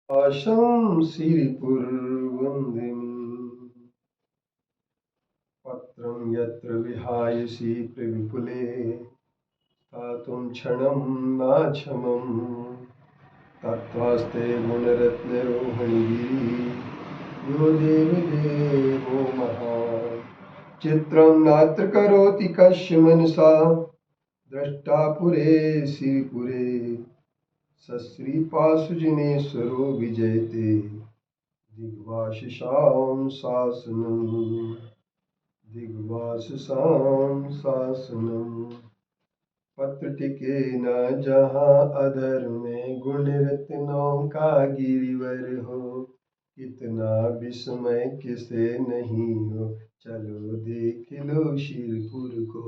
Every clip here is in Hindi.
आशंसिरिपुरवन्दिनी पत्रं यत्र विहायसि प्रविपुले स्थातुं क्षणं नाक्षमम् तत्त्वास्ते गुणरत्नरोहिणीभिः यो देवि देवो महान् चित्रं नात्र करोति कस्य मनसा द्रष्टा पुरे श्रीपुरे सश्रीपाशुजिनेश्वरो विजयते दिग्वासिषां शासनम् दिग्वासिषां शासनम् पत्र टिके न जहाँ अधर में गुण रत्नों का गिरिवर हो कितना विस्मय किसे नहीं हो चलो देख लो शिरपुर को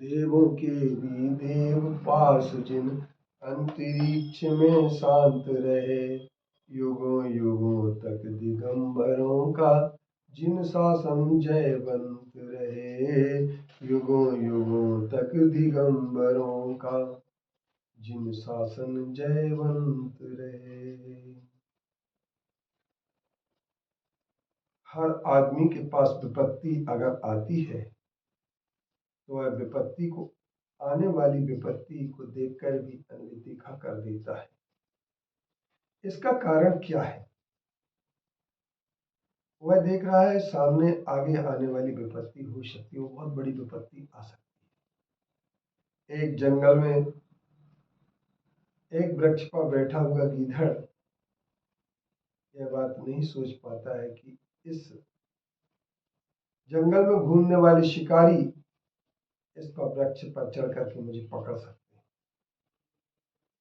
देवों के भी देव पास जिन अंतरिक्ष में शांत रहे युगों युगों तक दिगंबरों का जिन शासन जयवंत रहे युगों युगों तक दिगंबरों का जिन शासन जयवंत रहे। हर आदमी के पास विपत्ति अगर आती है तो वह विपत्ति को आने वाली विपत्ति को देखकर भी अनदेखा कर देता है। इसका कारण क्या है? वह देख रहा है सामने आगे आने वाली विपत्ति हो सकती है, वो बहुत बड़ी विपत्ति आ सकती है। एक जंगल में एक वृक्ष पर बैठा हुआ गीदड़ यह बात नहीं सोच पाता है कि इस जंगल में घूमने वाले शिकारी इस पर वृक्ष पर चढ़ करके मुझे पकड़ सकते हैं,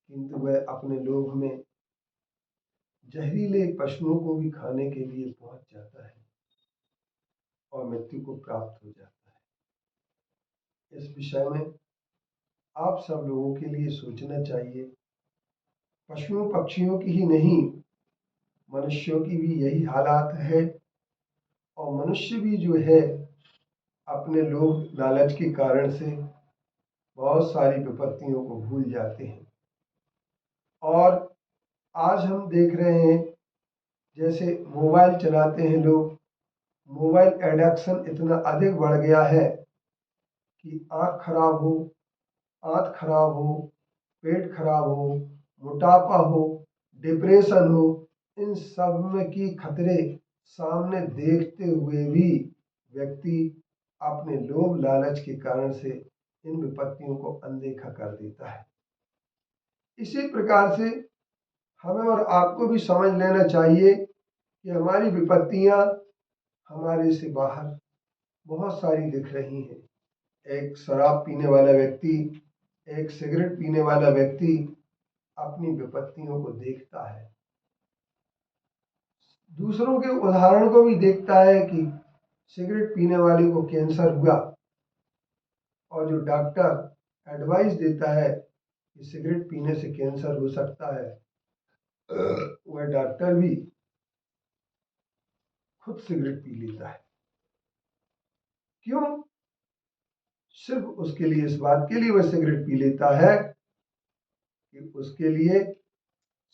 किंतु वह अपने लोभ में जहरीले पशुओं को भी खाने के लिए पहुंच जाता है और मृत्यु को प्राप्त हो जाता है। इस विषय में आप सब लोगों के लिए सोचना चाहिए। पशुओं पक्षियों की ही नहीं, मनुष्यों की भी यही हालात है और मनुष्य भी जो है अपने लोभ लालच के कारण से बहुत सारी विपत्तियों को भूल जाते हैं। और आज हम देख रहे हैं जैसे मोबाइल चलाते हैं लोग, मोबाइल एडिक्शन इतना अधिक बढ़ गया है कि आँख खराब हो, आंत खराब हो, पेट खराब हो, मोटापा हो, डिप्रेशन हो, इन सब में की खतरे सामने देखते हुए भी व्यक्ति अपने लोभ लालच के कारण से इन विपत्तियों को अनदेखा कर देता है। इसी प्रकार से हमें और आपको भी समझ लेना चाहिए कि हमारी विपत्तियां हमारे से बाहर बहुत सारी दिख रही हैं। एक शराब पीने वाला व्यक्ति, एक सिगरेट पीने वाला व्यक्ति अपनी विपत्तियों को देखता है, दूसरों के उदाहरण को भी देखता है कि सिगरेट पीने वाले को कैंसर हुआ और जो डॉक्टर एडवाइस देता है कि सिगरेट पीने से कैंसर हो सकता है, वह डॉक्टर भी खुद सिगरेट पी लेता है। क्यों? सिर्फ उसके लिए, इस बात के लिए वह सिगरेट पी लेता है कि उसके लिए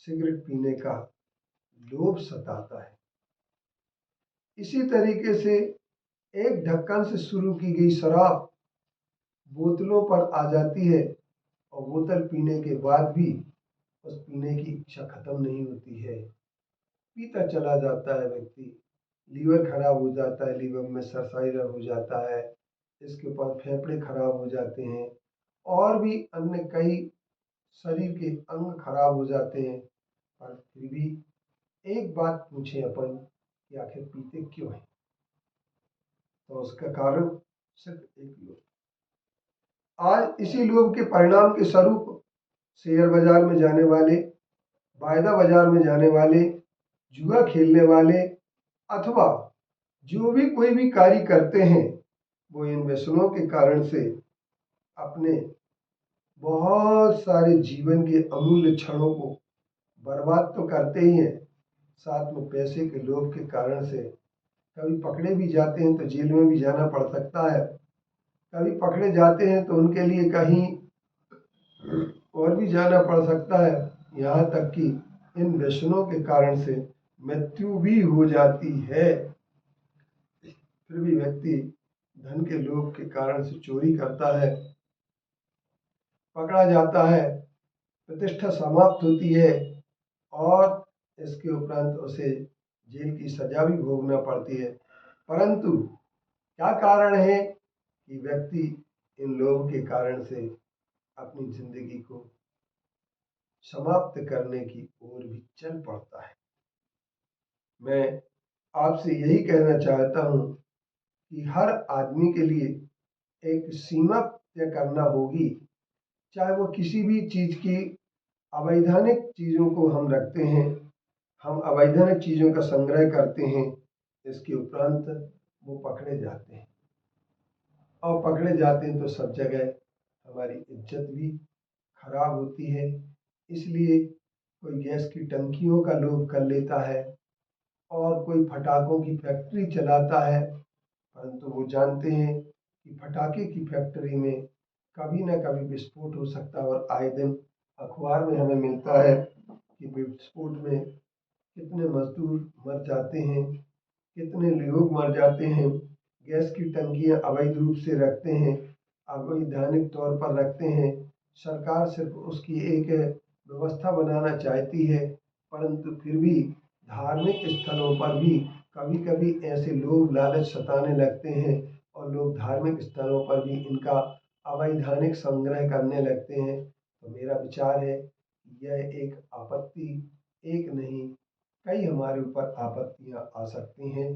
सिगरेट पीने का लोभ सताता है। इसी तरीके से एक ढक्कन से शुरू की गई शराब बोतलों पर आ जाती है और बोतल पीने के बाद भी उस पीने की इच्छा खत्म नहीं होती है, पीता चला जाता है व्यक्ति। लीवर खराब हो जाता है, लीवर में सरसाइरा हो जाता है, इसके बाद फेफड़े खराब हो जाते हैं और भी अन्य कई शरीर के अंग खराब हो जाते हैं। पर फिर भी एक बात पूछें अपन कि आखिर पीते क्यों हैं? तो उसका कारण सिर्फ एक लोभ। आज इसी लोभ के परिणाम के स्वरूप शेयर बाजार में जाने वाले, वायदा बाजार में जाने वाले, जुआ खेलने वाले अथवा जो भी कोई भी कार्य करते हैं वो इन व्यसनों के कारण से अपने बहुत सारे जीवन के अमूल्य क्षणों को बर्बाद तो करते ही हैं, साथ में पैसे के लोभ के कारण से कभी पकड़े भी जाते हैं तो जेल में भी जाना पड़ सकता है, कभी पकड़े जाते हैं तो उनके लिए कहीं और भी जाना पड़ सकता है। यहाँ तक कि इन व्यसनों के कारण से मृत्यु भी हो जाती है। फिर भी व्यक्ति धन के लोभ के कारण से चोरी करता है, पकड़ा जाता है, प्रतिष्ठा समाप्त होती है और इसके उपरांत उसे जेल की सजा भी भोगना पड़ती है। परंतु क्या कारण है कि व्यक्ति इन लोभ के कारण से अपनी जिंदगी को समाप्त करने की ओर भी चल पड़ता है। मैं आपसे यही कहना चाहता हूं कि हर आदमी के लिए एक सीमा तय करना होगी। चाहे वो किसी भी चीज की अवैधानिक चीजों को हम रखते हैं, हम अवैधानिक चीजों का संग्रह करते हैं, इसके उपरांत वो पकड़े जाते हैं और पकड़े जाते हैं तो सब जगह हमारी इज्जत भी खराब होती है। इसलिए कोई गैस की टंकियों का लोभ कर लेता है और कोई पटाखों की फैक्ट्री चलाता है, परंतु वो जानते हैं कि पटाखे की फैक्ट्री में कभी ना कभी विस्फोट हो सकता है और आए दिन अखबार में हमें मिलता है कि विस्फोट में कितने मजदूर मर जाते हैं, कितने लोग मर जाते हैं। गैस की टंकियां अवैध रूप से रखते हैं, अवैधानिक तौर पर रखते हैं। सरकार सिर्फ उसकी एक व्यवस्था बनाना चाहती है, परंतु फिर भी धार्मिक स्थलों पर भी कभी कभी ऐसे लोग लालच सताने लगते हैं और लोग धार्मिक स्थलों पर भी इनका अवैधानिक संग्रह करने लगते हैं। तो मेरा विचार है यह एक आपत्ति एक नहीं कई हमारे ऊपर आपत्तियां आ सकती हैं।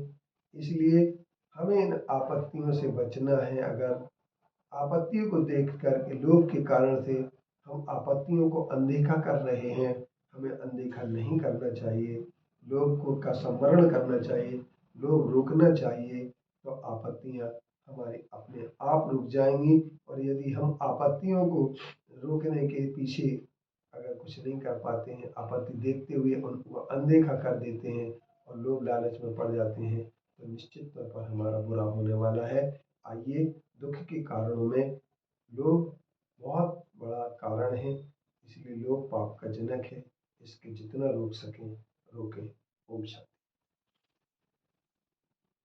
इसलिए हमें इन आपत्तियों से बचना है। अगर आपत्तियों को देख कर के लोभ के कारण से हम आपत्तियों को अनदेखा कर रहे हैं, हमें अनदेखा नहीं करना चाहिए। लोभ को का संवरण करना चाहिए, लोभ रोकना चाहिए, तो आपत्तियां हमारी अपने आप रुक जाएंगी। और यदि हम आपत्तियों को रोकने के पीछे अगर कुछ नहीं कर पाते हैं, आपत्ति देखते हुए उनको अनदेखा कर देते हैं और लोग लालच में पड़ जाते हैं, तो निश्चित तौर पर हमारा बुरा होने वाला है। आइए, दुख के कारणों में लोभ बहुत बड़ा कारण है, इसलिए लोभ पाप का जनक है। इसके जितना रोक सकें रोकें। ओम शांति।